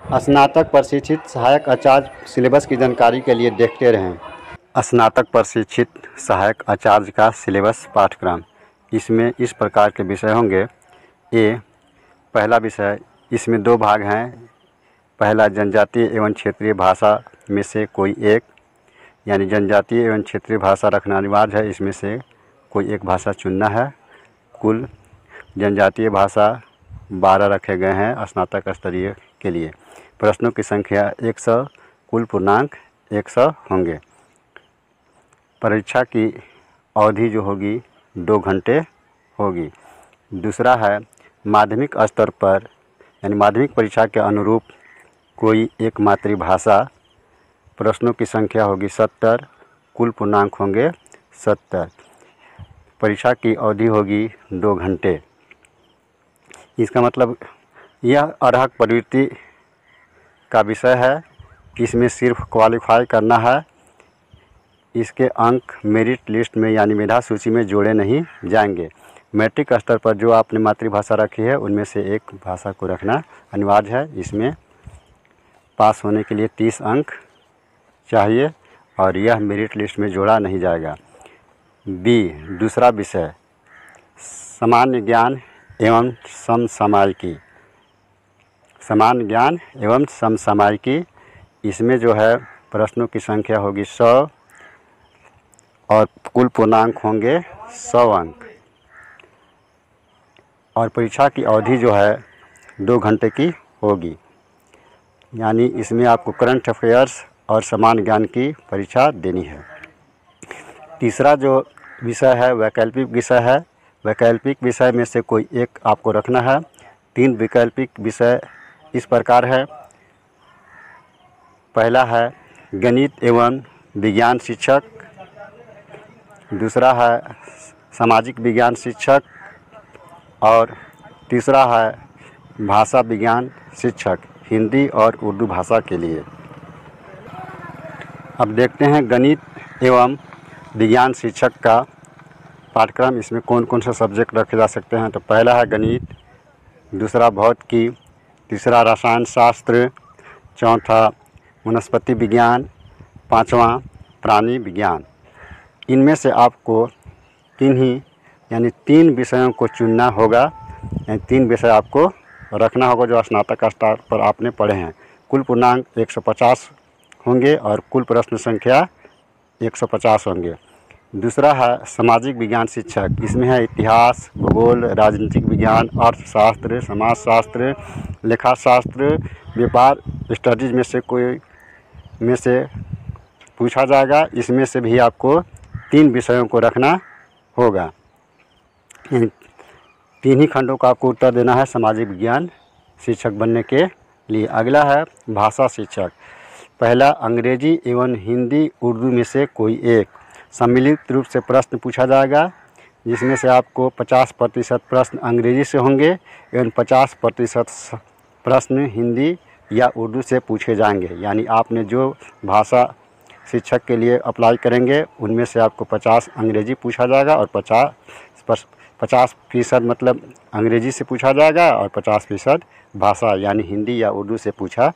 स्नातक प्रशिक्षित सहायक आचार्य सिलेबस की जानकारी के लिए देखते रहें। स्नातक प्रशिक्षित सहायक आचार्य का सिलेबस पाठ्यक्रम, इसमें इस प्रकार के विषय होंगे। पहला विषय, इसमें 2 भाग हैं। पहला, जनजातीय एवं क्षेत्रीय भाषा में से कोई एक, यानी जनजातीय एवं क्षेत्रीय भाषा रखना अनिवार्य है। इसमें से कोई एक भाषा चुनना है। कुल जनजातीय भाषा 12 रखे गए हैं स्नातक स्तरीय के लिए। प्रश्नों की संख्या 100, कुल पूर्णांक 100 होंगे। परीक्षा की अवधि जो होगी 2 घंटे होगी। दूसरा है, माध्यमिक स्तर पर यानी माध्यमिक परीक्षा के अनुरूप कोई एक मातृभाषा। प्रश्नों की संख्या होगी 70, कुल पूर्णांक होंगे 70। परीक्षा की अवधि होगी 2 घंटे। इसका मतलब यह अर्हक प्रवृत्ति का विषय है। इसमें सिर्फ क्वालिफाई करना है। इसके अंक मेरिट लिस्ट में यानी मेधा सूची में जोड़े नहीं जाएंगे। मैट्रिक स्तर पर जो आपने मातृभाषा रखी है उनमें से एक भाषा को रखना अनिवार्य है। इसमें पास होने के लिए 30 अंक चाहिए और यह मेरिट लिस्ट में जोड़ा नहीं जाएगा। दूसरा विषय, सामान्य ज्ञान एवं समसामयिकी। सामान्य ज्ञान एवं समसामयिकी, इसमें जो है प्रश्नों की संख्या होगी 100 और कुल पूर्णांक होंगे 100 अंक। और परीक्षा की अवधि जो है 2 घंटे की होगी। यानी इसमें आपको करंट अफेयर्स और सामान्य ज्ञान की परीक्षा देनी है। तीसरा जो विषय है वैकल्पिक विषय है। वैकल्पिक विषय में से कोई एक आपको रखना है। 3 वैकल्पिक विषय इस प्रकार है। पहला है गणित एवं विज्ञान शिक्षक। दूसरा है सामाजिक विज्ञान शिक्षक और तीसरा है भाषा विज्ञान शिक्षक, हिंदी और उर्दू भाषा के लिए। अब देखते हैं गणित एवं विज्ञान शिक्षक का पाठ्यक्रम। इसमें कौन कौन से सब्जेक्ट रखे जा सकते हैं। तो पहला है गणित, दूसरा भौतिकी, तीसरा रसायन शास्त्र, चौथा वनस्पति विज्ञान, पांचवा प्राणी विज्ञान। इनमें से आपको यानी 3 विषयों को चुनना होगा। यानी 3 विषय आपको रखना होगा जो स्नातक स्तर पर आपने पढ़े हैं। कुल पूर्णांक 150 होंगे और कुल प्रश्न संख्या 150 होंगे। दूसरा है सामाजिक विज्ञान शिक्षक। इसमें है इतिहास, भूगोल, राजनीतिक विज्ञान, अर्थशास्त्र, समाजशास्त्र, लेखाशास्त्र, व्यापार स्टडीज में से पूछा जाएगा। इसमें से भी आपको 3 विषयों को रखना होगा। 3 ही खंडों का आपको उत्तर देना है सामाजिक विज्ञान शिक्षक बनने के लिए। अगला है भाषा शिक्षक। पहला, अंग्रेजी एवं हिंदी उर्दू में से कोई एक सम्मिलित रूप से प्रश्न पूछा जाएगा, जिसमें से आपको 50% प्रश्न अंग्रेजी से होंगे एवं 50% प्रश्न हिंदी या उर्दू से पूछे जाएंगे। यानी आपने जो भाषा शिक्षक के लिए अप्लाई करेंगे उनमें से आपको 50 अंग्रेजी पूछा जाएगा और 50% मतलब अंग्रेजी से पूछा जाएगा और 50% भाषा यानी हिंदी या उर्दू से पूछा